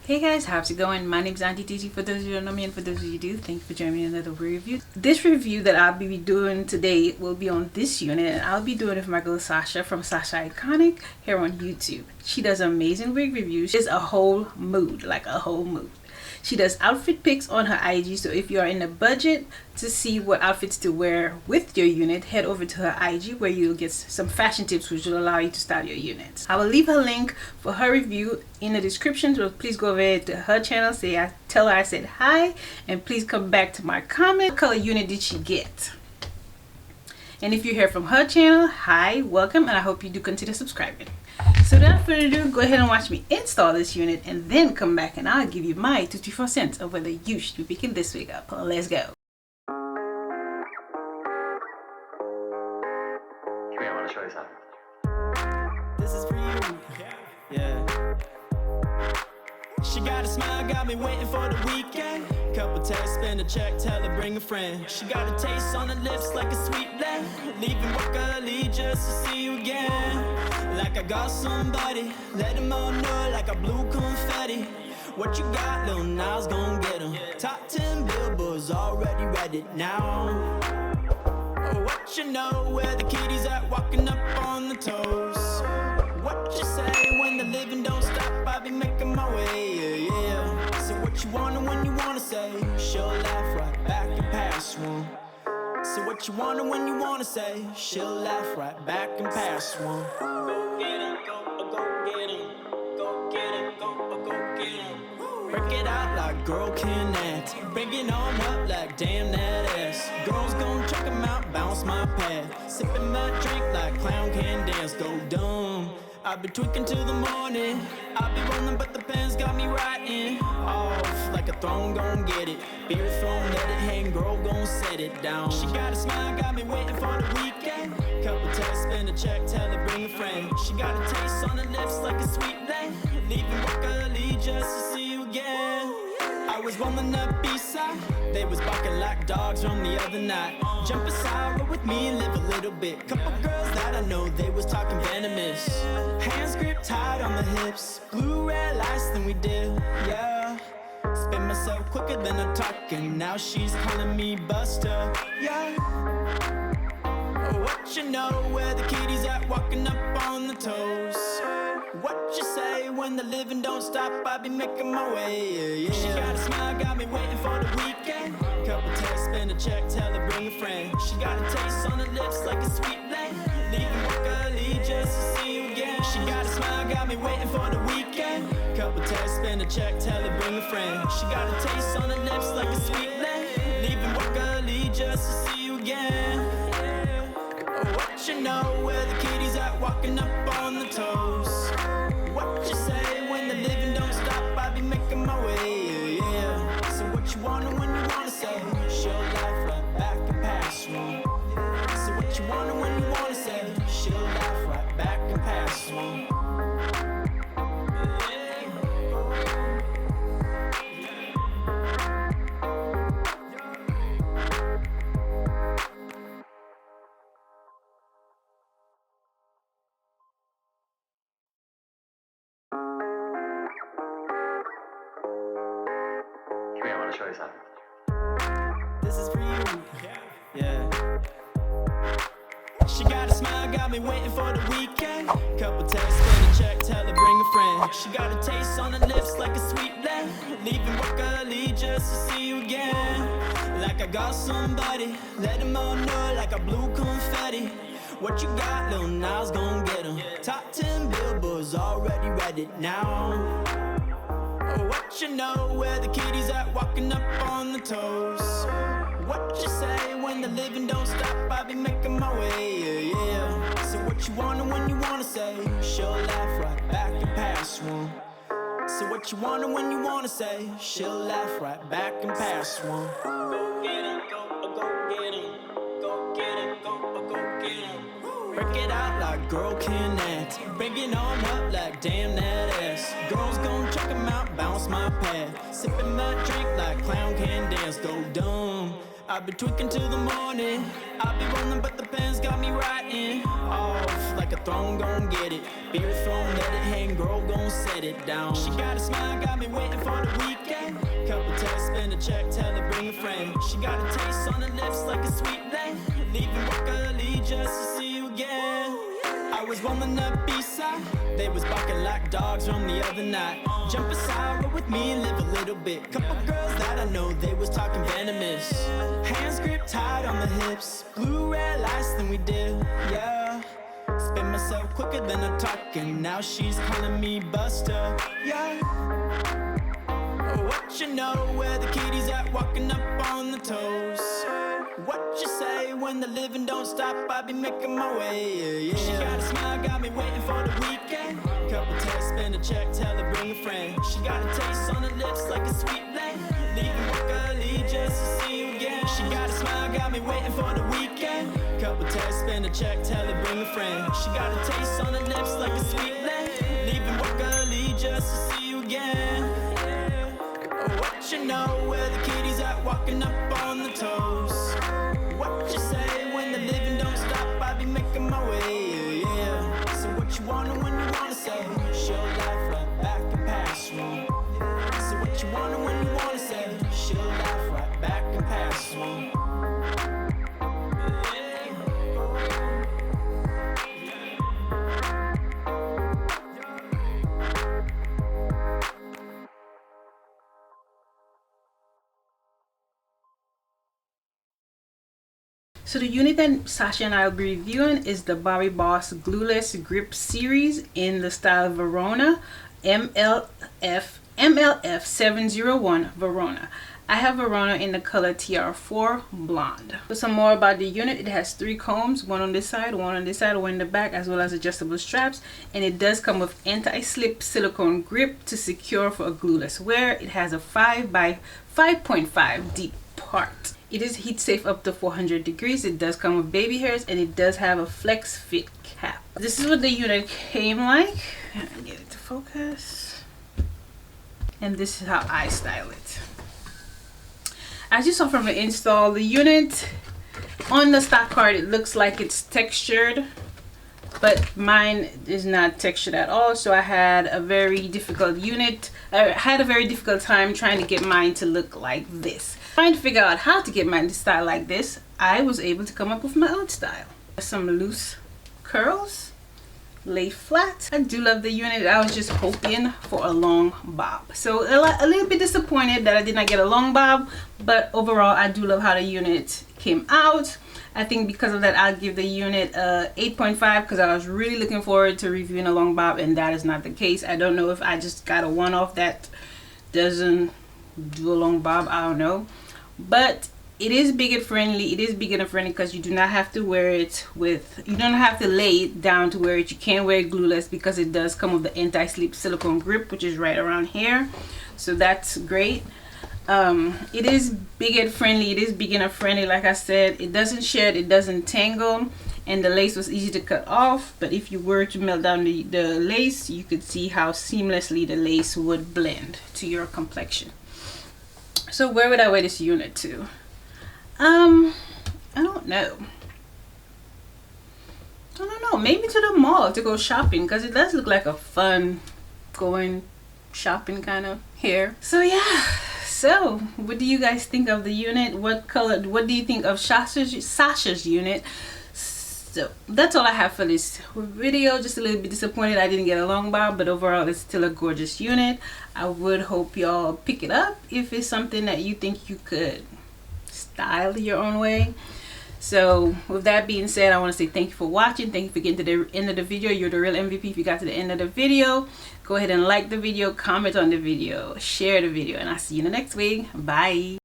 Hey guys, how's it going? My name is Auntie TT for those of you who don't know me, and for those of you who do, thank you for joining me in another review. This review that I'll be doing today will be on this unit, and I'll be doing it with my girl Sasha from Sasha Iconic here on YouTube. She does amazing wig reviews. She's a whole mood, like a whole mood. She does outfit pics on her IG, so if you are in a budget to see what outfits to wear with your unit, head over to her IG where you'll get some fashion tips which will allow you to style your units. I will leave her link for her review in the description, so please go over to her channel, tell her I said hi, and please come back to my comment. What color unit did she get? And if you hear from her channel, hi, welcome, and I hope you do consider subscribing. So without further ado, go ahead and watch me install this unit and then come back and I'll give you my 2-4 cents of whether you should be picking this wig up. Let's go. Come here, I want to show you something. This is for you. Yeah. She got a smile, got me waiting for the weekend. Couple texts, spend a check, tell her bring a friend. She got a taste on her lips like a sweet blend. Leaving work early just to see you again. Like I got somebody, let them all know like a blue confetti. What you got, little Niles gon' get them. Top 10 billboards already read it now. Oh, what you know, where the kitties at, walking up on the toes. What you say when the living don't stop, I be making my way, yeah. So what you want and when you wanna say, she'll laugh right back and pass one. So what you want and when you wanna say, she'll laugh right back and pass one. Go get him, go get him. Go get him, go get him. Break it out like girl can act. Bring it on up like damn that ass. Girls gon' check him out, bounce my pad. Sipping my drink like clown can dance, go dumb. I've been tweaking till the morning. I'll be rolling, but the pens got me writing off like a throne gon' get it. Beer throne, let it hang, girl gon' set it down. She got a smile, got me waiting for the weekend. Couple texts, spend a check, tell her bring a friend. She got a taste on her lips like a sweet blend. Leaving work early just to see you again. I was rolling up east side. They was barking like dogs from the other night. Jump aside, roll with me and live a little bit. Couple girls that I know, they was talking venomous. Hands grip tight on the hips. Blue red lights than we did, yeah. Spin myself quicker than I'm talking. Now she's calling me Buster, yeah. Oh, what you know, where the kitties at, walking up on the toes. What you say when the living don't stop, I be making my way, yeah. She got a smile, got me waiting for the weekend. Couple texts, spend a check, tell her bring a friend. She got a taste on her lips like a sweet blend. Leaving work early just to see you again. She got a smile, got me waiting for the weekend. Couple texts, spend a check, tell her bring a friend. She got a taste on her lips like a sweet blend. Leaving work early just to see you again. Oh, what you know, where the kitties at, walking up on the toes. What you say when the living don't stop, I be making my way, yeah. So what you want and when you wanna say, she'll laugh right back and pass one. So what you want and when you wanna say, she'll laugh right back and pass one. Come here, I want to show you something. This is for you, yeah. She got a smile, got me waiting for the weekend. Couple texts, spend a check, tell her bring a friend. She got a taste on her lips like a sweet blend. Leaving work early just to see you again. Like I got somebody, let them all know like a blue confetti. What you got, little Niles gon' get them. Top 10 billboards already read it now. Oh, what you know, where the kitties at, walking up on the toes. What you say when the living don't stop, I be making my way, yeah. So what you want and when you wanna say, she'll laugh right back and pass one. So what you want and when you wanna say, she'll laugh right back and pass one. Go get him, go get him. Go get him, go get him. Break it out like girl can act. Bring it on up like damn that ass. Girls gon' check him out, bounce my pad. Sipping my drink like clown can dance, go dumb. I've been tweaking till the morning. I'll be rolling, but the pens got me writing off like a throne gon' get it. Beer throne, let it hang, girl gon' set it down. She got a smile, got me waiting for a check, tell her bring a friend. She got a taste on her lips like a sweet blend. Leaving work early just to see you again. I was rolling up east side, they was barking like dogs from the other night. Jump aside, roll with me and live a little bit. Couple girls that I know, they was talking venomous. Hands grip tight on the hips, blue red lights than we did, yeah. Spin myself quicker than I'm talking, now she's calling me Buster, yeah. What you know, where the kitties at, walking up on the toes. What you say when the living don't stop, I be making my way, yeah. She got a smile, got me waiting for the weekend. Couple texts, spend a check, tell her bring a friend. She got a taste on her lips like a sweet blend. Leaving work early just to see you again. She got a smile, got me waiting for the weekend. Couple texts, spend a check, tell her bring a friend. She got a taste on her lips like a sweet blend. Leaving work early just to see you again. What you know, where the kitties at, walking up on the toes. What you say when the living don't stop, I be making my way, yeah. So what you wanna when you wanna say, show life right back and pass me. So what you wanna when you wanna say, show life right back and pass me. So the unit that Sasha and I will be reviewing is the Bobbi Boss Glueless Grip Series in the style Verona, mlf701 Verona. I have Verona in the color TR4 Blonde. So some more about the unit. It has 3 combs, one on this side, one on this side, one in the back, as well as adjustable straps. And it does come with anti-slip silicone grip to secure for a glueless wear. It has a 5 by 5.5 deep part. It is heat safe up to 400 degrees. It does come with baby hairs, and it does have a flex fit cap. This is what the unit came like. Get it to focus. And this is how I style it. As you saw from the install, the unit on the stock card, it looks like it's textured, but mine is not textured at all. So I had a very difficult time trying to get mine to look like this. Trying to figure out how to get mine to style like this, I was able to come up with my own style. Some loose curls, lay flat. I do love the unit. I was just hoping for a long bob. So a little bit disappointed that I did not get a long bob, but overall I do love how the unit came out. I think because of that, I'll give the unit a 8.5 because I was really looking forward to reviewing a long bob, and that is not the case. I don't know if I just got a one-off that doesn't do a long bob. I don't know. But it is beginner friendly. It is beginner friendly because you do not have to wear it with, you don't have to lay it down to wear it. You can wear it glueless because it does come with the anti-slip silicone grip, which is right around here. So that's great. It is beginner friendly. It is beginner friendly. Like I said, it doesn't shed, it doesn't tangle, and the lace was easy to cut off. But if you were to melt down the lace, you could see how seamlessly the lace would blend to your complexion. So where would I wear this unit to? I don't know. Maybe to the mall to go shopping, because it does look like a fun going shopping kind of hair. So yeah. So what do you guys think of the unit? What do you think of Sasha's unit? So that's all I have for this video. Just a little bit disappointed I didn't get a long bob, but overall it's still a gorgeous unit. I would hope y'all pick it up if it's something that you think you could style your own way. So with that being said, I want to say thank you for watching. Thank you for getting to the end of the video. You're the real MVP if you got to the end of the video. Go ahead and like the video, comment on the video, share the video, and I'll see you in the next week. Bye.